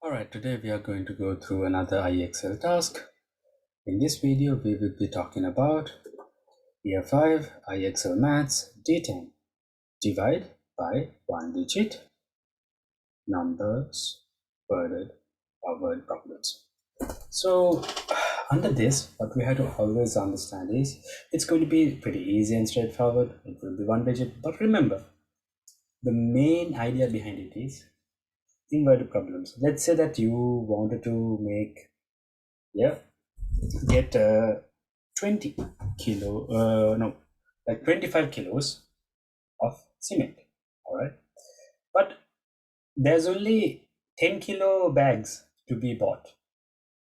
Alright, today we are going to go through another IEXL task. In this video, we will be talking about Year 5 IEXL Maths D10. Divide by one digit numbers worded or word problems. So, under this, what we have to always understand is it's going to be pretty easy and straightforward. It will be one digit, but remember, the main idea behind it is inverted problems. Let's say that you wanted to make, get 20 kilo, no, like 25 kilos of cement. All right. But there's only 10 kilo bags to be bought.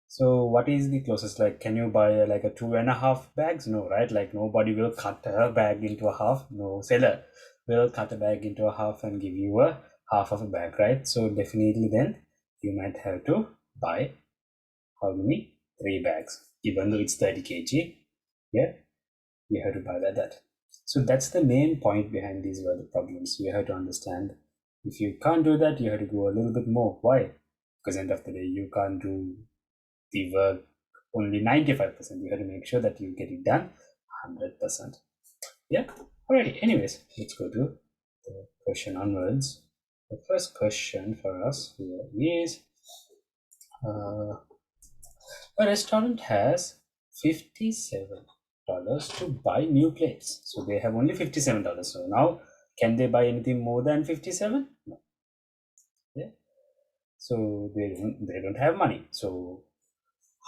So what is the closest? Like, can you buy like a 2.5 bags? No, right? Like nobody will cut a bag into a half. No seller will cut a bag into a half and give you a half of a bag, right? So definitely then you might have to buy how many? 3 bags. Even though it's 30 kg, yeah, you have to buy that. So that's the main point behind these word problems. You have to understand if you can't do that, you have to go a little bit more. Why? Because end of the day, you can't do the work only 95%. You have to make sure that you get it done 100%. Yeah. Alrighty. Anyways, let's go to the question onwards. The first question for us here is a restaurant has $57 to buy new plates. So they have only $57. So now, can they buy anything more than 57? No. Yeah. So they don't have money. So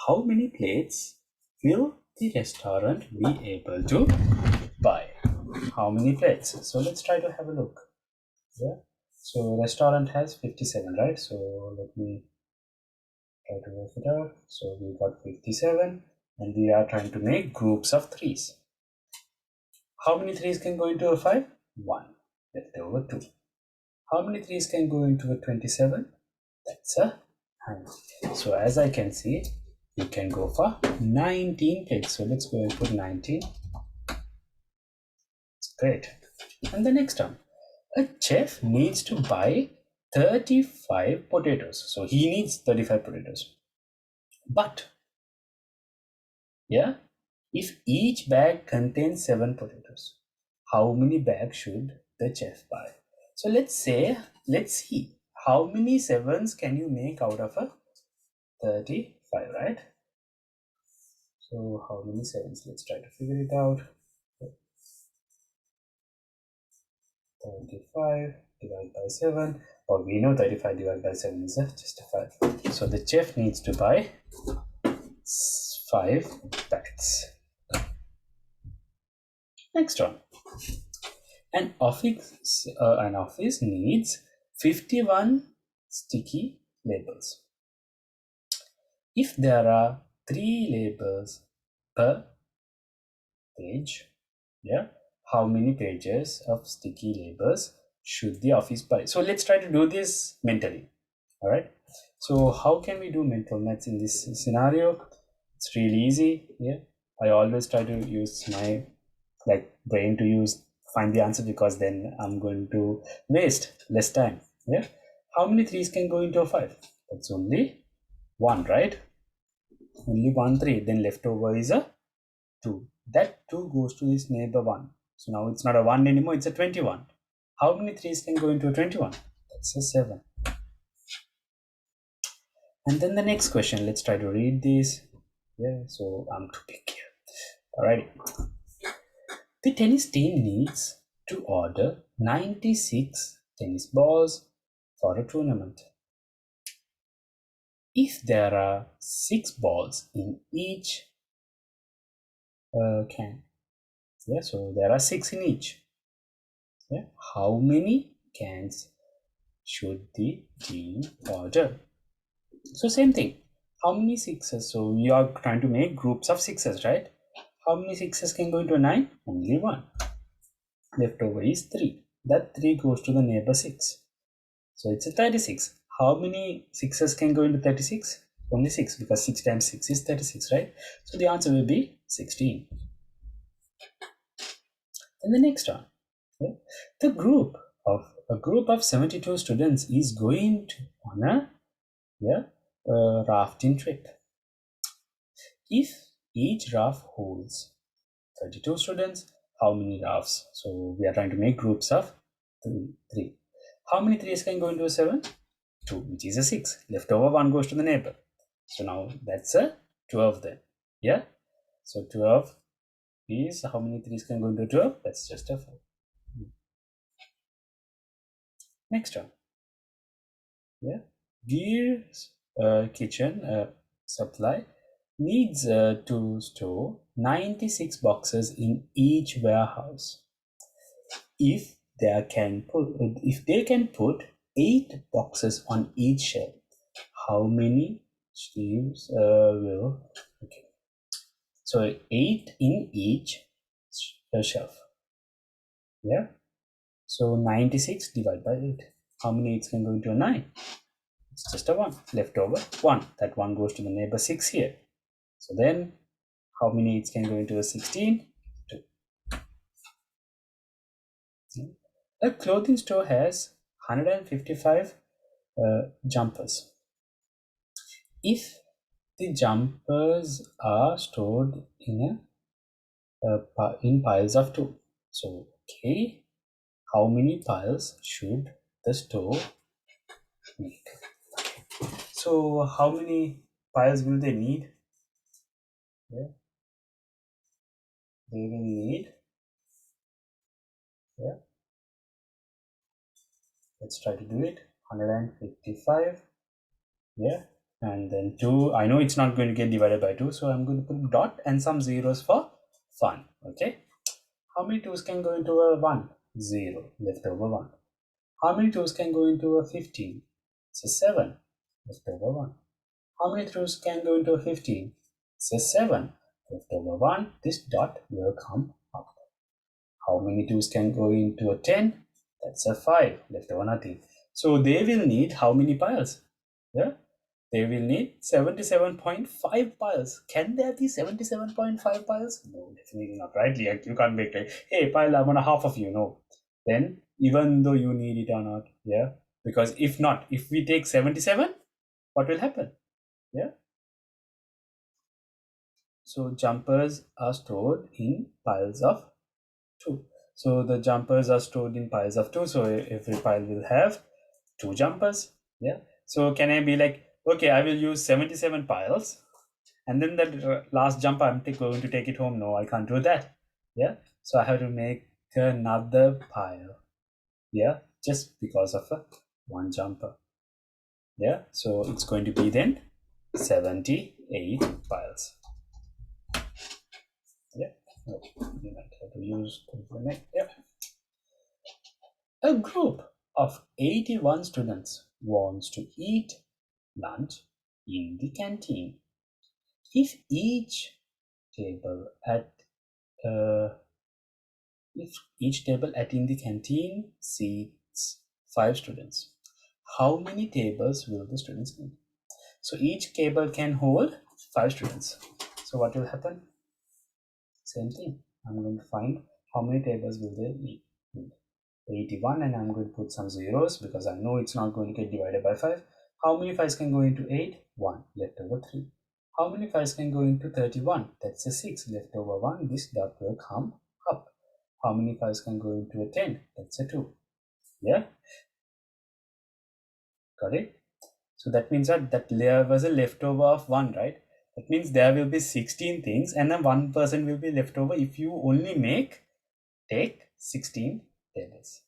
how many plates will the restaurant be able to buy? How many plates? So let's try to have a look. Yeah. So restaurant has 57, right? So let me try to work it out. So we got 57 and we are trying to make groups of threes. How many threes can go into a 5? 1. Left over 2. How many threes can go into a 27? That's a 100. So as I can see, we can go for 19 plates. So let's go and put 19. It's great. And the next one. A chef needs to buy 35 potatoes. So he needs 35 potatoes. But, yeah, if each bag contains 7 potatoes, how many bags should the chef buy? So let's see, how many sevens can you make out of a 35, right? So how many sevens? Let's try to figure it out. 35 divided by 7. Or we know 35 divided by 7 is just a 5. So the chef needs to buy 5 bags. Next one. An office needs 51 sticky labels. If there are 3 labels per page, yeah, how many pages of sticky labels should the office buy? So let's try to do this mentally. All right. So how can we do mental maths in this scenario? It's really easy. Yeah. I always try to use my brain to find the answer, because then I'm going to waste less time. Yeah. How many threes can go into a 5? That's only 1, right? Only 1 3. Then left over is a 2. That 2 goes to this neighbor 1. So now it's not a 1 anymore, it's a 21. How many threes can go into a 21? That's a 7. And then the next question, let's try to read this. Yeah, so I'm too big here. Alright. The tennis team needs to order 96 tennis balls for a tournament. If there are 6 balls in each can, yeah, so there are 6 in each. Yeah, how many cans should the team order? So same thing. How many sixes? So we are trying to make groups of sixes, right? How many sixes can go into a 9? Only 1. Left over is 3. That 3 goes to the neighbor 6. So it's a 36. How many sixes can go into 36? Only 6, because 6 times 6 is 36, right? So the answer will be 16. And the next one. Yeah, the group of a group of 72 students is going on a Yeah, rafting trip. If each raft holds 32 students, how many rafts? So we are trying to make groups of three. How many threes can go into a 7? 2, which is a 6. Leftover 1 goes to the neighbor. So now that's a 12 then. Yeah? So 12 is how many threes can go into 12? That's just a 4. Next one. Yeah. Gears kitchen supply needs to store 96 boxes in each warehouse. If they can put 8 boxes on each shelf, how many sleeves will okay? So 8 in each shelf. Yeah. So 96 divided by 8. How many 8s can go into a 9? It's just a 1 left over. 1. That 1 goes to the neighbor 6 here. So then how many 8s can go into a 16? 2. A clothing store has 155 jumpers. If the jumpers are stored in piles of 2. So, okay, how many piles should the store make? So, how many piles will they need? Yeah, they will need, yeah, let's try to do it. 155, yeah, and then 2. I know it's not going to get divided by 2, so I'm going to put dot and some zeros for fun, okay? How many 2's can go into a 1? 0, left over 1. How many 2's can go into a 15? It's a 7, left over 1. How many 2's can go into a 15? It's a 7, left over 1. This dot will come up. How many 2's can go into a 10? That's a 5, left over nothing. So they will need how many piles? Yeah, they will need 77.5 piles. Can there be 77.5 piles? No, definitely not, right? You can't make like, hey, pile, I'm on a half of you. No. Then, even though you need it or not, yeah? Because if not, if we take 77, what will happen? Yeah? So, jumpers are stored in piles of 2. So, the jumpers are stored in piles of 2. So, every pile will have 2 jumpers. Yeah? So, can I be like, okay, I will use 77 piles, and then that last jump I'm going to take it home? No, I can't do that. Yeah, so I have to make another pile. Yeah, just because of one jumper. Yeah, so it's going to be then 78 piles. Yeah, no, you might have to use yeah. A group of 81 students wants to eat lunch in the canteen. If each table at uh, If each table at in the canteen seats 5 students, how many tables will the students need? So each table can hold 5 students. So what will happen? Same thing. I'm going to find how many tables will they need. 81, and I'm going to put some zeros because I know it's not going to get divided by 5. How many 5's can go into 8? 1, left over 3. How many 5's can go into 31? That's a 6, left over 1. This dot will come up. How many 5's can go into a 10? That's a 2. Yeah, got it? So that means that there was a leftover of 1, right? That means there will be 16 things and then 1% will be left over if you only take 16 tables.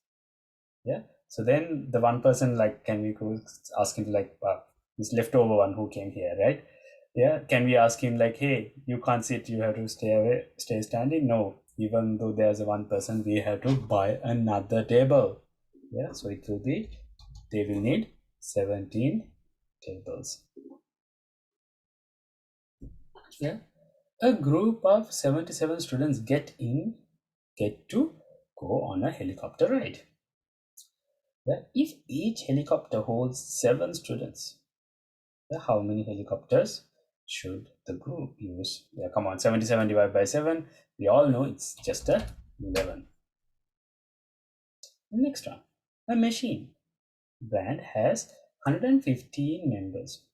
Yeah. So then the 1%, like, can we go ask him like, this leftover one who came here, right? Yeah. Can we ask him like, hey, you can't sit, you have to stay away, stay standing? No. Even though there's a 1%, we have to buy another table. Yeah. So it will be, they will need 17 tables. Yeah. A group of 77 students get to go on a helicopter ride. Yeah. If each helicopter holds 7 students, how many helicopters should the group use? Yeah, come on, 77 divided by 7. We all know it's just a 11. Next one. A machine brand has 115 members.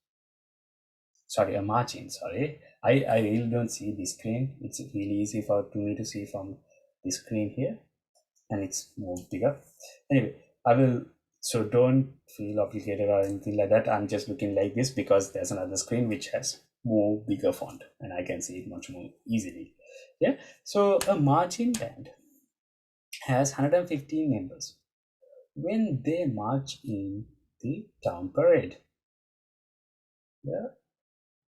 sorry, a margin, sorry. I really don't see the screen. It's really easy for to me to see from the screen here, and it's more bigger. Anyway, I will, so don't feel obligated or anything like that. I'm just looking like this because there's another screen which has more bigger font and I can see it much more easily. Yeah. So a marching band has 115 members when they march in the town parade. Yeah.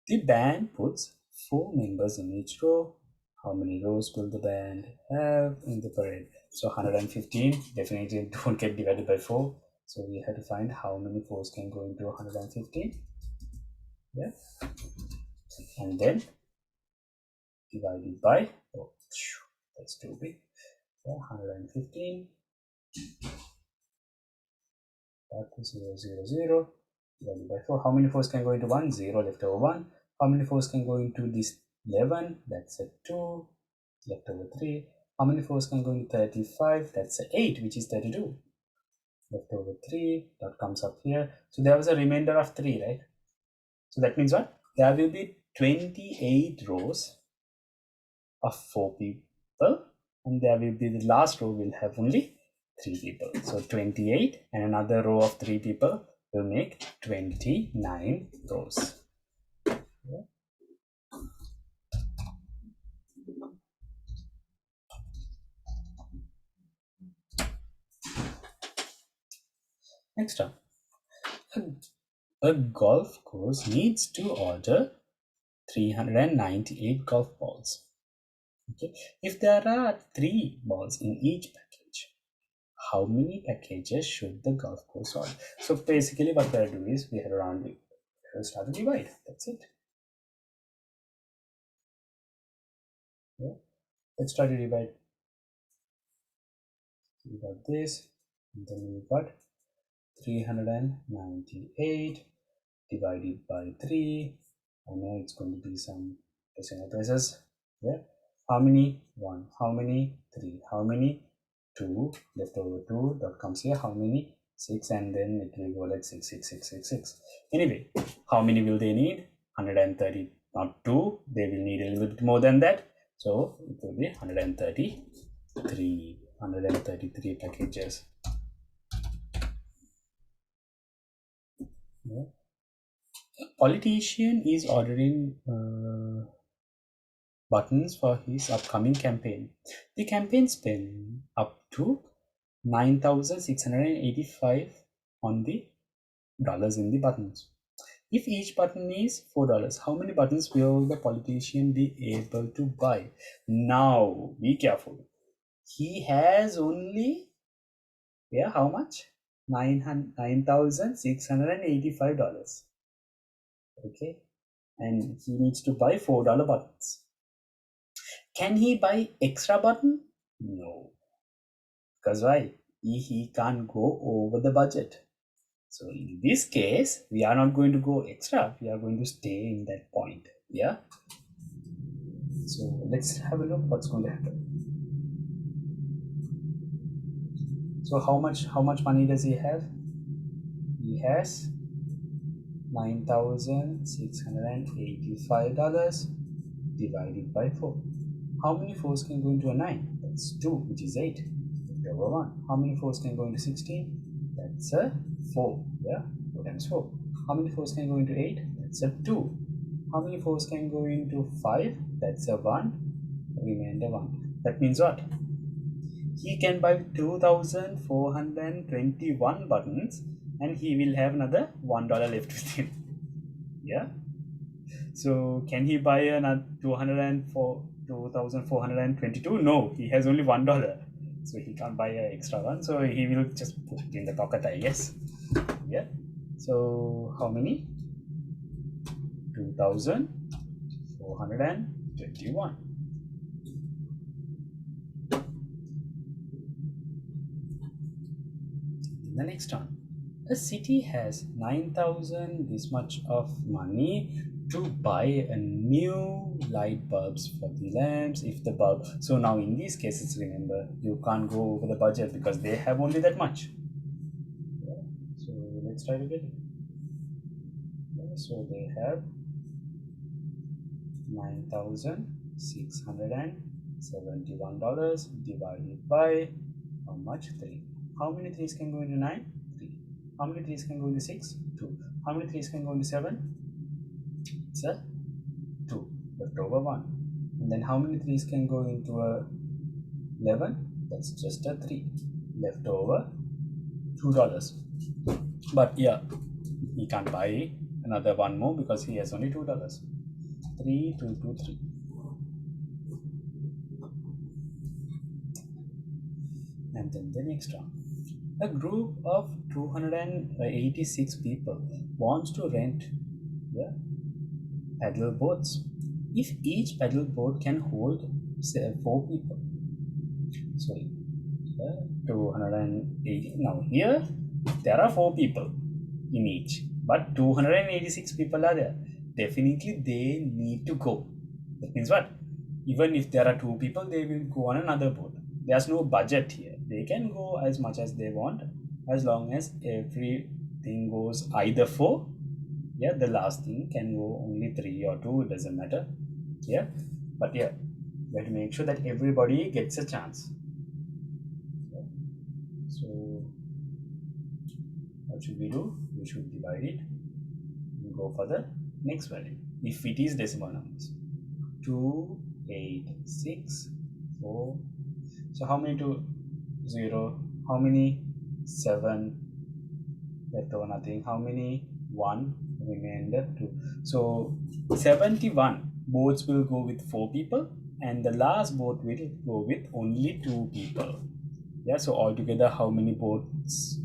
The band puts four members in each row. How many rows will the band have in the parade? So 115 definitely don't get divided by 4. So we have to find how many 4s can go into 115. Yeah. And then divided by, oh, that's too big. So 115 back to 0, 0, 0 divided by 4. How many 4s can go into 1? 0 left over 1. How many 4s can go into this 11? That's a 2 left over 3. How many 4s can go into 35? That's a 8, which is 32. Left over 3. That comes up here. So there was a remainder of 3, right? So that means what? There will be 28 rows of 4 people, and there will be the last row will have only 3 people. So 28 and another row of 3 people will make 29 rows. Yeah. Next up, a golf course needs to order 398 golf balls. Okay. If there are 3 balls in each package, how many packages should the golf course order? So basically what we'll do is we have around it. We'll start to divide. That's it. Yeah. Let's try to divide. We got this, and then we got 398 divided by 3. I know it's going to be some decimal places. Yeah. How many? 1. How many? 3. How many? 2. Left over 2. Dot comes here. How many? 6. And then it will go like 6, 6, 6, 6, 6. Anyway, how many will they need? 130. Not 2. They will need a little bit more than that. So it will be 133 packages. Yeah. Politician is ordering buttons for his upcoming campaign. The campaign spent up to 9,685 on the dollars in the buttons. If each button is $4, how many buttons will the politician be able to buy? Now, be careful. He has only, yeah, how much? $9,685. Okay, and he needs to buy $4 buttons. Can he buy extra button? No, because why? He can't go over the budget. So in this case, we are not going to go extra. We are going to stay in that point. Yeah. So let's have a look what's going to happen. So how much money does he have? He has $9,685 divided by 4. How many 4s can go into a 9? That's 2, which is 8. Over 1. How many 4s can go into 16? That's a 4. Yeah, 4 times 4. How many 4s can go into 8? That's a 2. How many 4s can go into 5? That's a 1. Remainder 1. That means what? He can buy 2,421 buttons and he will have another $1 left with him. Yeah. So can he buy another 2,422? No, he has only $1. So he can't buy an extra one. So he will just put it in the pocket, I guess. Yeah. So how many? 2,421. The next one. A city has 9,000 this much of money to buy a new light bulbs for the lamps if the bulb. So now in these cases, remember, you can't go over the budget because they have only that much. Yeah. So let's try to get it. Yeah. So they have $9,671 divided by how much? 3. How many 3's can go into 9? 3. How many 3's can go into 6? 2. How many 3's can go into 7? It's a 2. Left over 1. And then how many 3's can go into a 11? That's just a 3. Left over $2. But yeah, he can't buy another one more because he has only $2. 3, 2, 2, 3. And then the next one. A group of 286 people wants to rent, yeah, paddle boats. If each paddle boat can hold, say, 4 people, sorry, 280. Now here there are 4 people in each, but 286 people are there. Definitely they need to go. That means what? Even if there are 2 people, they will go on another boat. There's no budget here. They can go as much as they want as long as everything goes either 4. Yeah, the last thing can go only 3 or 2, it doesn't matter. Yeah, but yeah, we have to make sure that everybody gets a chance. Yeah. So what should we do? We should divide it and go for the next value if it is decimal numbers. 2, 8, 6, 4. So how many to 0? How many 7? Left over nothing. How many 1? Remainder 2. So 71 boats will go with 4 people, and the last boat will go with only 2 people. Yeah, so altogether how many boats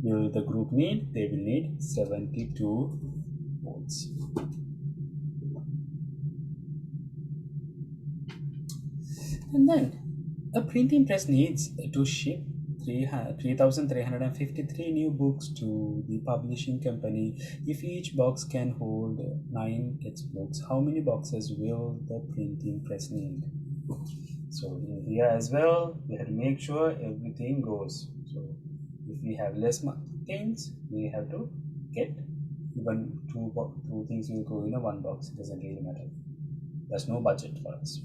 will the group need? They will need 72 boats. And then a printing press needs to ship 3,353 new books to the publishing company. If each box can hold 9 textbooks, how many boxes will the printing press need? So in here as well, we have to make sure everything goes. So if we have less things, we have to get even two things will go in a one box. It doesn't really matter. There's no budget for us.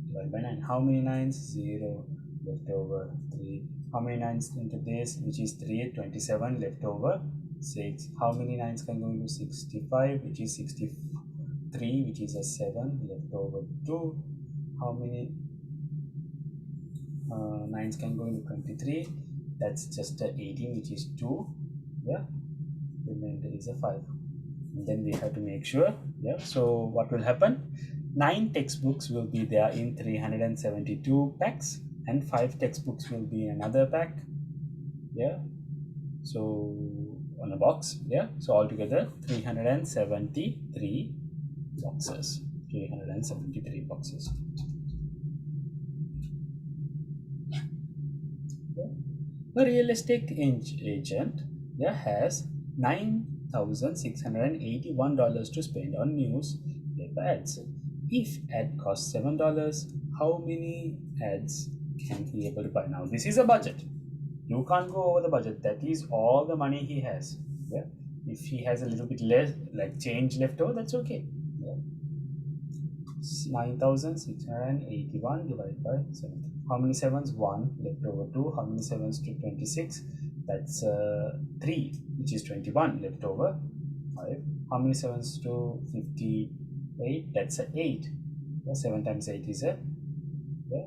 Divide by 9. How many 9s? 0. Left over 3. How many 9s into this? Which is 3. 27. Left over 6. How many 9s can go into 65? Which is 63. Which is a 7. Left over 2. How many 9s can go into 23? That's just a 18, which is 2. Yeah. Remainder is a 5. And then we have to make sure. Yeah. So what will happen? 9 textbooks will be there in 372 packs, and 5 textbooks will be in another pack. Yeah. So on a box. Yeah. So altogether 373 boxes. 373 boxes. A real estate agent has $9,681 to spend on newspaper ads. If ad costs $7, how many ads can he able to buy? Now this is a budget. You can't go over the budget. That is all the money he has. Yeah. If he has a little bit less, like change left over, that's okay. Yeah. 9,681 divided by 7. How many 7s? 1. Left over 2. How many 7s to 26? That's 3, which is 21. Left over 5. How many 7s to 58? That's a 8. 7 times 8 is a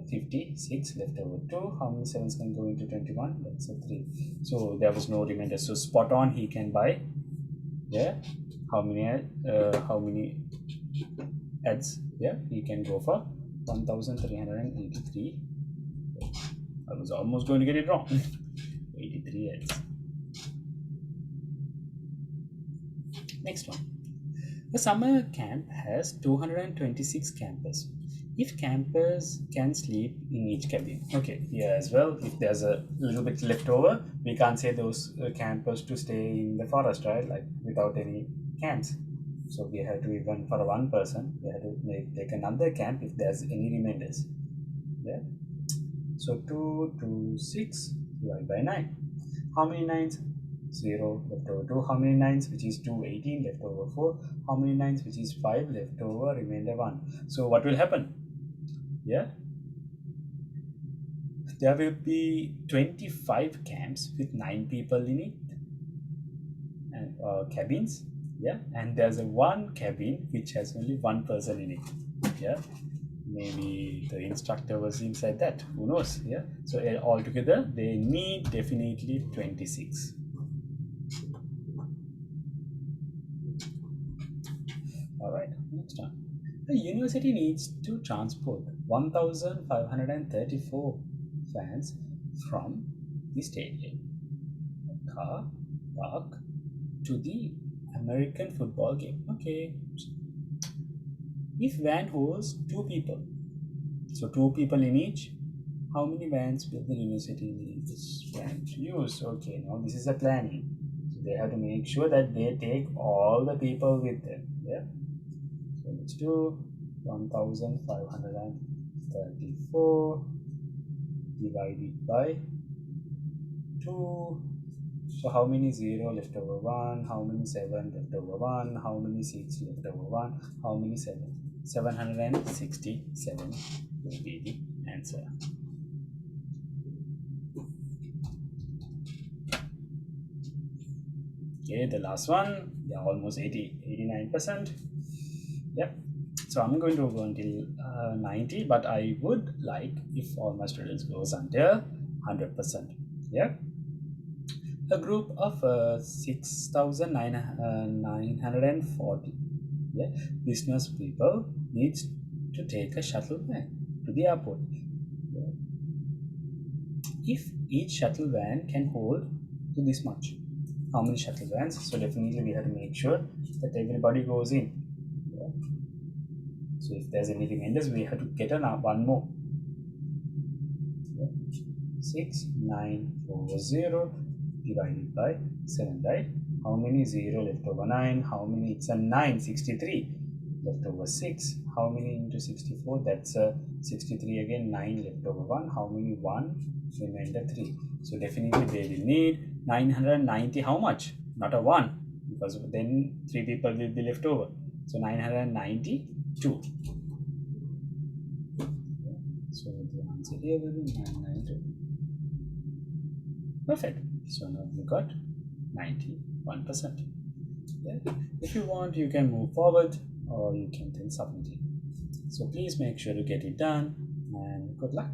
56. Left over 2. How many 7s can go into 21? That's a 3. So there was no remainder. So spot on, he can buy. Yeah. How many ads? Yeah, he can go for 1,383. I was almost going to get it wrong. 83 ads. Next one. The summer camp has 226 campers. If campers can sleep in each cabin. Okay, here as well, if there's a little bit left over, we can't say those campers to stay in the forest, right? Like without any camps. So we have to, even for one person, we have to take another camp if there's any remainders. Yeah. So 2 to 6 divided by 9. How many 9s? 0 left over 2. How many 9s, which is 2? 18 left over 4. How many 9s, which is 5 left over, remainder 1. So what will happen? Yeah, there will be 25 camps with 9 people in it, and cabins. Yeah, and there's a one cabin which has only one person in it. Yeah, maybe the instructor was inside that, who knows. Yeah, so altogether they need definitely 26. All right, next one. The university needs to transport 1534 fans from the stadium, car park, to the American football game. Okay, if van holds two people, so two people in each, how many vans will the university need this van to use? Okay, now this is a planning. So they have to make sure that they take all the people with them. Yeah. So let's do 1534 divided by 2. So how many 0 left over 1? How many 7 left over 1? How many 6 left over 1? How many 7? 767 will be the answer. Okay, the last one, yeah, almost 89%. Yep. So I'm going to go until 90, but I would like if all my students goes until 100%. Yeah. A group of 6,940, yeah, business people needs to take a shuttle van to the airport. Yeah. If each shuttle van can hold to this much, how many shuttle vans? So definitely we have to make sure that everybody goes in. Yeah. So if there's any remainders, we have to get one more. Yeah. 6940 divided by 7, right? How many 0 left over 9? How many? It's a 9, 63 left over 6. How many into 64? That's a 63 again, 9 left over 1. How many? 1, remainder 3. So definitely they will need 990. How much? Not a 1, because then 3 people will be left over. So 992. So the answer here will be 992. Perfect. So now we got 91%. Yeah. If you want, you can move forward or you can then submit it. So please make sure to get it done and good luck.